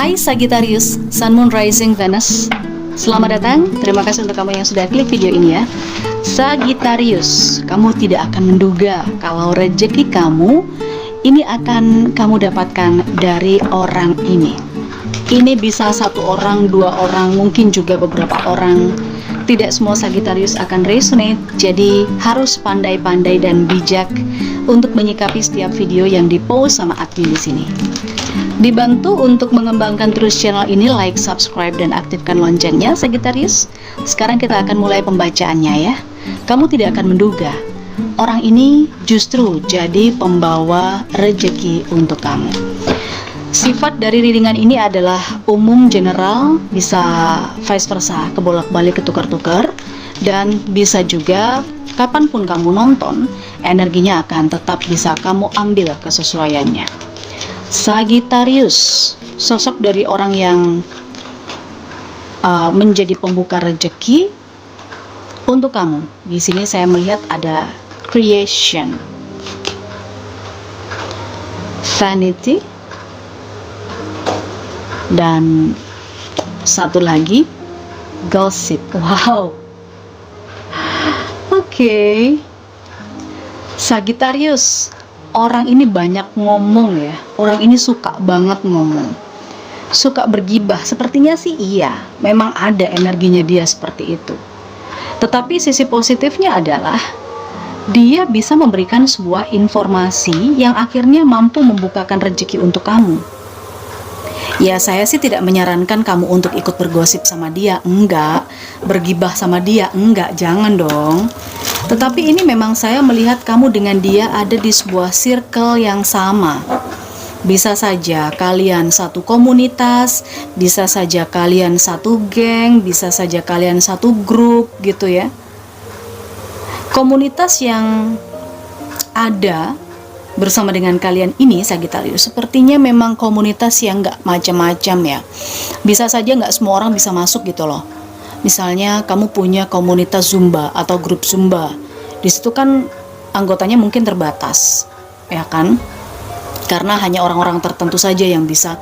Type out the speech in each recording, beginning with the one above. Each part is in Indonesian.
Hai Sagittarius, Sun, Moon, Rising, Venus. Selamat datang, terima kasih untuk kamu yang sudah klik video ini ya. Sagittarius, kamu tidak akan menduga kalau rezeki kamu ini akan kamu dapatkan dari orang ini. Ini bisa satu orang, dua orang, mungkin juga beberapa orang. Tidak semua Sagittarius akan resonate, jadi harus pandai-pandai dan bijak untuk menyikapi setiap video yang dipost sama admin di sini. Dibantu untuk mengembangkan terus channel ini, like, subscribe, dan aktifkan loncengnya Sagittarius. Sekarang kita akan mulai pembacaannya ya. Kamu tidak akan menduga orang ini justru jadi pembawa rezeki untuk kamu. Sifat dari readingan ini adalah umum, general, bisa vice versa, kebolak-balik, ketukar-tukar, dan bisa juga kapanpun kamu nonton, energinya akan tetap bisa kamu ambil kesesuaiannya. Sagittarius, sosok dari orang yang menjadi pembuka rezeki untuk kamu. Di sini saya melihat ada creation, vanity, dan satu lagi gossip. Wow. Oke. Sagittarius, orang ini banyak ngomong ya. Orang ini suka banget ngomong, suka bergibah. Sepertinya sih iya, memang ada energinya dia seperti itu. Tetapi sisi positifnya adalah dia bisa memberikan sebuah informasi yang akhirnya mampu membukakan rezeki untuk kamu. Ya, saya sih tidak menyarankan kamu untuk ikut bergosip sama dia, enggak. Bergibah sama dia, enggak, jangan dong. Tetapi ini memang saya melihat kamu dengan dia ada di sebuah circle yang sama. Bisa saja kalian satu komunitas, bisa saja kalian satu geng, bisa saja kalian satu grup gitu ya. Komunitas yang ada bersama dengan kalian ini Sagittarius sepertinya memang komunitas yang nggak macam-macam ya. Bisa saja nggak semua orang bisa masuk gitu loh. Misalnya kamu punya komunitas Zumba atau grup Zumba, di situ kan anggotanya mungkin terbatas, ya kan? Karena hanya orang-orang tertentu saja yang bisa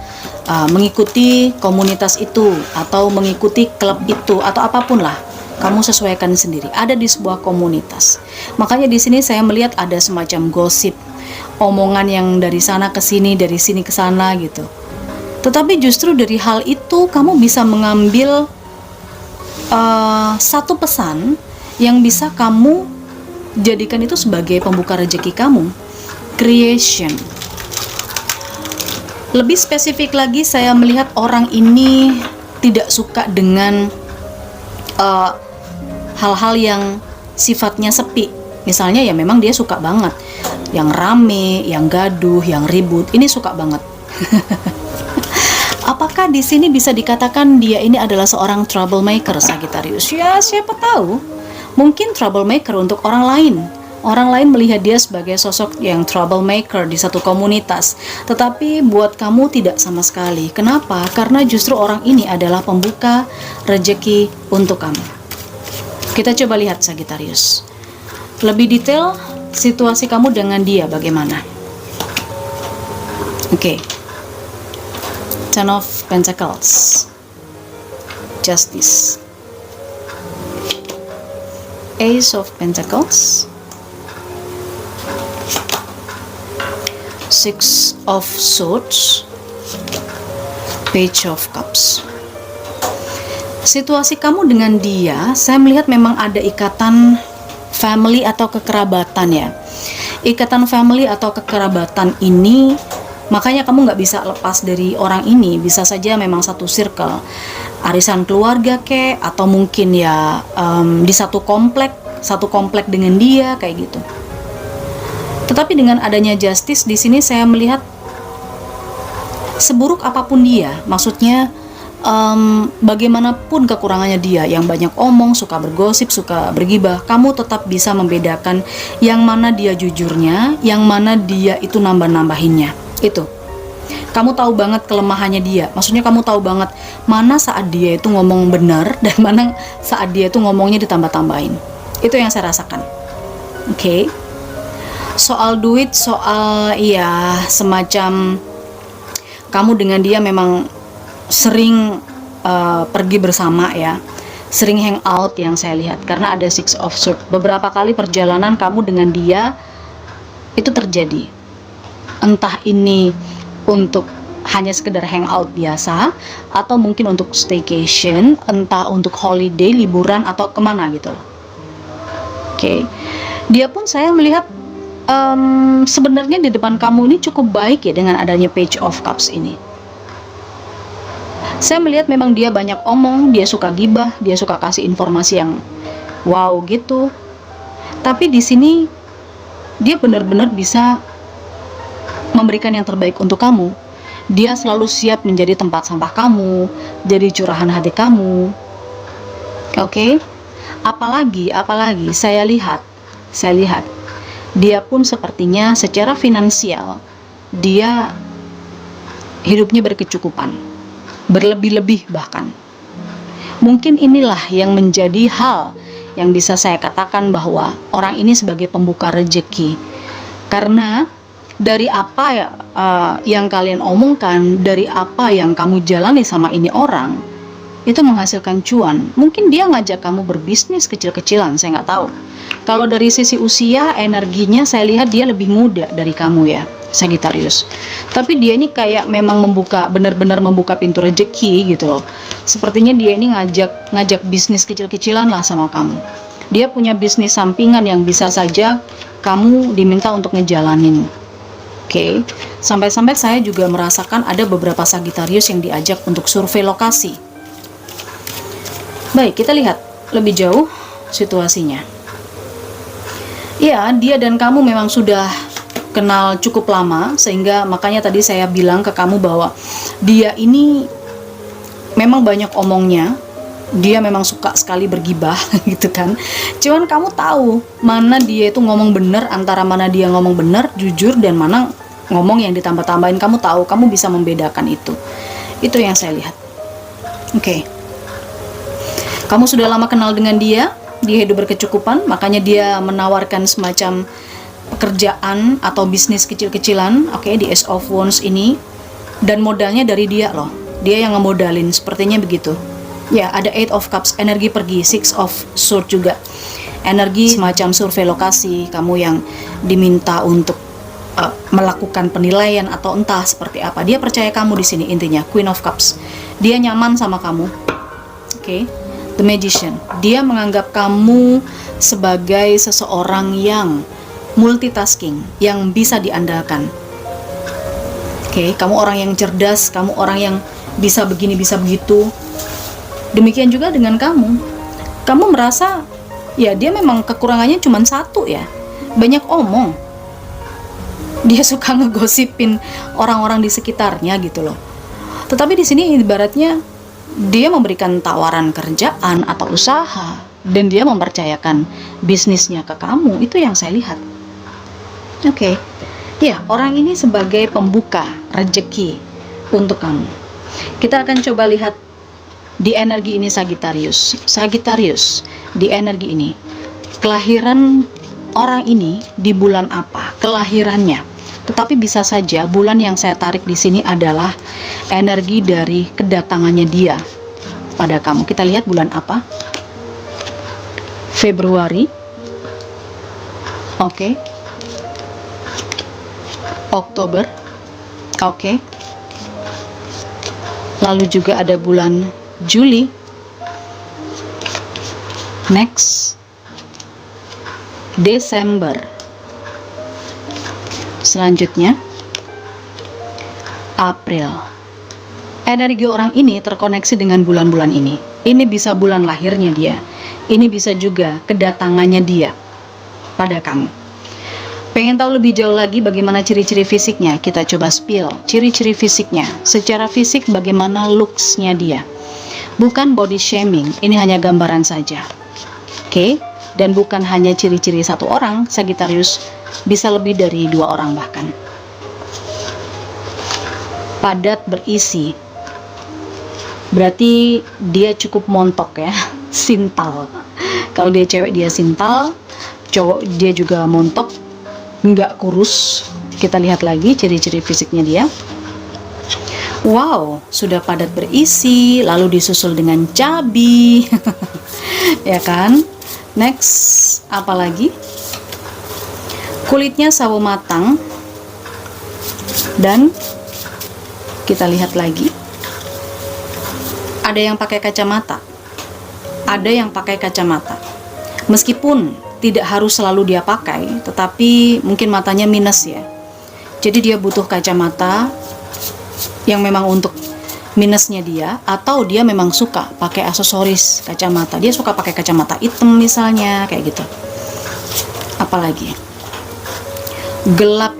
mengikuti komunitas itu atau mengikuti klub itu atau apapun lah. Kamu sesuaikan sendiri. Ada di sebuah komunitas. Makanya di sini saya melihat ada semacam gosip, omongan yang dari sana ke sini, dari sini ke sana gitu. Tetapi justru dari hal itu kamu bisa mengambil satu pesan yang bisa kamu jadikan itu sebagai pembuka rezeki kamu. Creation. Lebih spesifik lagi, saya melihat orang ini tidak suka dengan hal-hal yang sifatnya sepi. Misalnya ya memang dia suka banget yang rame, yang gaduh, yang ribut. Ini suka banget. Apakah di sini bisa dikatakan dia ini adalah seorang troublemaker Sagittarius? Ya, siapa tahu. Mungkin troublemaker untuk orang lain. Orang lain melihat dia sebagai sosok yang troublemaker di satu komunitas. Tetapi buat kamu tidak sama sekali. Kenapa? Karena justru orang ini adalah pembuka rezeki untuk kamu. Kita coba lihat Sagittarius. Lebih detail, situasi kamu dengan dia bagaimana? Oke. Ten of Pentacles, Justice, Ace of Pentacles, Six of Swords, Page of Cups. Situasi kamu dengan dia, saya melihat memang ada ikatan family atau kekerabatan ya. Ikatan family atau kekerabatan ini, makanya kamu nggak bisa lepas dari orang ini. Bisa saja memang satu circle, arisan keluarga kek, atau mungkin ya di satu komplek dengan dia kayak gitu. Tetapi dengan adanya justice di sini saya melihat seburuk apapun dia, maksudnya bagaimanapun kekurangannya dia, yang banyak omong, suka bergosip, suka bergibah, kamu tetap bisa membedakan yang mana dia jujurnya, yang mana dia itu nambah-nambahinnya. Itu kamu tahu banget kelemahannya dia. Maksudnya kamu tahu banget mana saat dia itu ngomong benar dan mana saat dia itu ngomongnya ditambah-tambahin. Itu yang saya rasakan. Oke. Soal duit, soal ya semacam kamu dengan dia memang sering pergi bersama ya, sering hangout yang saya lihat, karena ada Six of Swords. Beberapa kali perjalanan kamu dengan dia itu terjadi, entah ini untuk hanya sekedar hangout biasa, atau mungkin untuk staycation, entah untuk holiday, liburan, atau kemana gitu. Oke. Dia pun saya melihat sebenarnya di depan kamu ini cukup baik ya dengan adanya Page of Cups ini. Saya melihat memang dia banyak omong, dia suka gibah, dia suka kasih informasi yang wow gitu. Tapi di sini dia benar-benar bisa memberikan yang terbaik untuk kamu. Dia selalu siap menjadi tempat sampah kamu, jadi curahan hati kamu. Oke? Apalagi saya lihat dia pun sepertinya secara finansial dia hidupnya berkecukupan, berlebih-lebih bahkan. Mungkin inilah yang menjadi hal yang bisa saya katakan bahwa orang ini sebagai pembuka rezeki, karena dari apa ya yang kalian omongkan, dari apa yang kamu jalani sama ini orang, itu menghasilkan cuan. Mungkin dia ngajak kamu berbisnis kecil-kecilan, saya nggak tahu. Kalau dari sisi usia, energinya saya lihat dia lebih muda dari kamu ya, Sagittarius. Tapi dia ini kayak memang benar-benar membuka pintu rezeki gitu loh. Sepertinya dia ini ngajak bisnis kecil-kecilan lah sama kamu. Dia punya bisnis sampingan yang bisa saja kamu diminta untuk ngejalanin. Oke. Sampai-sampai saya juga merasakan ada beberapa Sagittarius yang diajak untuk survei lokasi. Baik, kita lihat lebih jauh situasinya. Ya, dia dan kamu memang sudah kenal cukup lama, sehingga makanya tadi saya bilang ke kamu bahwa dia ini memang banyak omongnya, dia memang suka sekali bergibah gitu kan. Cuman kamu tahu mana dia itu ngomong bener, antara mana dia ngomong bener, jujur, dan mana ngomong yang ditambah-tambahin. Kamu tahu, kamu bisa membedakan itu. Itu yang saya lihat. Oke. Kamu sudah lama kenal dengan dia hidup berkecukupan, makanya dia menawarkan semacam pekerjaan atau bisnis kecil-kecilan, oke, di Ace of Wands ini, dan modalnya dari dia loh, dia yang ngemodalin, sepertinya begitu. Ya, ada Eight of Cups, energi pergi, Six of Swords juga, energi semacam survei lokasi, kamu yang diminta untuk melakukan penilaian atau entah seperti apa. Dia percaya kamu di sini intinya, Queen of Cups, dia nyaman sama kamu, oke. The Magician, dia menganggap kamu sebagai seseorang yang multitasking, yang bisa diandalkan. Oke, kamu orang yang cerdas, kamu orang yang bisa begini, bisa begitu. Demikian juga dengan kamu. Kamu merasa, ya dia memang kekurangannya cuma satu ya, banyak omong. Dia suka ngegosipin orang-orang di sekitarnya gitu loh. Tetapi di sini ibaratnya dia memberikan tawaran kerjaan atau usaha, dan dia mempercayakan bisnisnya ke kamu. Itu yang saya lihat. Oke. Ya, orang ini sebagai pembuka rezeki untuk kamu. Kita akan coba lihat di energi ini Sagittarius, di energi ini, kelahiran orang ini di bulan apa, kelahirannya. Tetapi bisa saja bulan yang saya tarik di sini adalah energi dari kedatangannya dia pada kamu. Kita lihat bulan apa? Februari. Oke. Oktober. Oke. Lalu juga ada bulan Juli. Next. Desember. Selanjutnya April. Energi orang ini terkoneksi dengan bulan-bulan ini. Ini bisa bulan lahirnya dia, ini bisa juga kedatangannya dia pada kamu. Pengen tahu lebih jauh lagi bagaimana ciri-ciri fisiknya? Kita coba spill ciri-ciri fisiknya. Secara fisik bagaimana looks-nya dia. Bukan body shaming, ini hanya gambaran saja. Oke? Dan bukan hanya ciri-ciri satu orang, Sagittarius, bisa lebih dari 2 orang bahkan. Padat berisi, berarti dia cukup montok ya, sintal. Kalau dia cewek dia sintal, cowok dia juga montok, nggak kurus. Kita lihat lagi ciri-ciri fisiknya dia. Wow, sudah padat berisi, lalu disusul dengan cabai. Ya kan? Next, apa lagi? Kulitnya sawo matang. Dan kita lihat lagi. Ada yang pakai kacamata. Ada yang pakai kacamata. Meskipun tidak harus selalu dia pakai, tetapi mungkin matanya minus ya. Jadi dia butuh kacamata yang memang untuk minusnya dia, atau dia memang suka pakai aksesoris kacamata. Dia suka pakai kacamata hitam misalnya, kayak gitu. Apalagi gelap.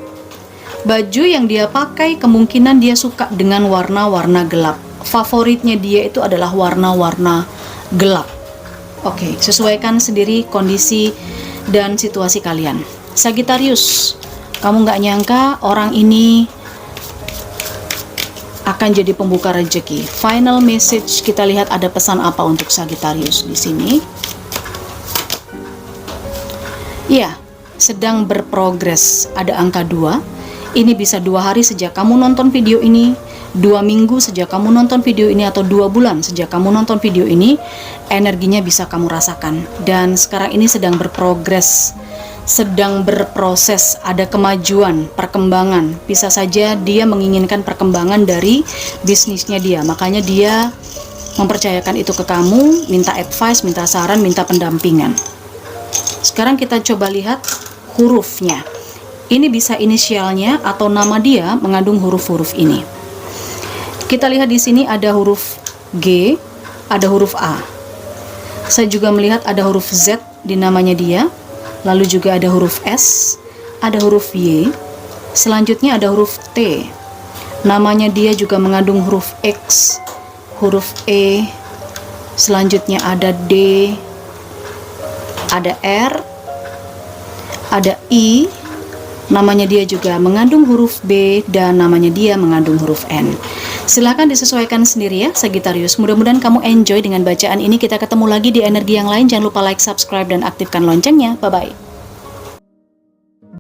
Baju yang dia pakai kemungkinan dia suka dengan warna-warna gelap. Favoritnya dia itu adalah warna-warna gelap. Oke, sesuaikan sendiri kondisi dan situasi kalian. Sagittarius, kamu nggak nyangka orang ini akan jadi pembuka rezeki. Final message, kita lihat ada pesan apa untuk Sagittarius di sini. Ya, sedang berprogres. Ada angka 2. Ini bisa 2 hari sejak kamu nonton video ini, 2 minggu sejak kamu nonton video ini, atau 2 bulan sejak kamu nonton video ini. Energinya bisa kamu rasakan. Dan sekarang ini sedang berprogres, sedang berproses, ada kemajuan, perkembangan. Bisa saja dia menginginkan perkembangan dari bisnisnya dia, makanya dia mempercayakan itu ke kamu, minta advice, minta saran, minta pendampingan. Sekarang kita coba lihat hurufnya. Ini bisa inisialnya atau nama dia mengandung huruf-huruf ini. Kita lihat di sini ada huruf G, ada huruf A. Saya juga melihat ada huruf Z di namanya dia. Lalu juga ada huruf S, ada huruf Y, selanjutnya ada huruf T. Namanya dia juga mengandung huruf X, huruf E, selanjutnya ada D, ada R, ada I, namanya dia juga mengandung huruf B, dan namanya dia mengandung huruf N. Silahkan disesuaikan sendiri ya Sagittarius. Mudah-mudahan kamu enjoy dengan bacaan ini. Kita ketemu lagi di energi yang lain. Jangan lupa like, subscribe, dan aktifkan loncengnya. Bye-bye.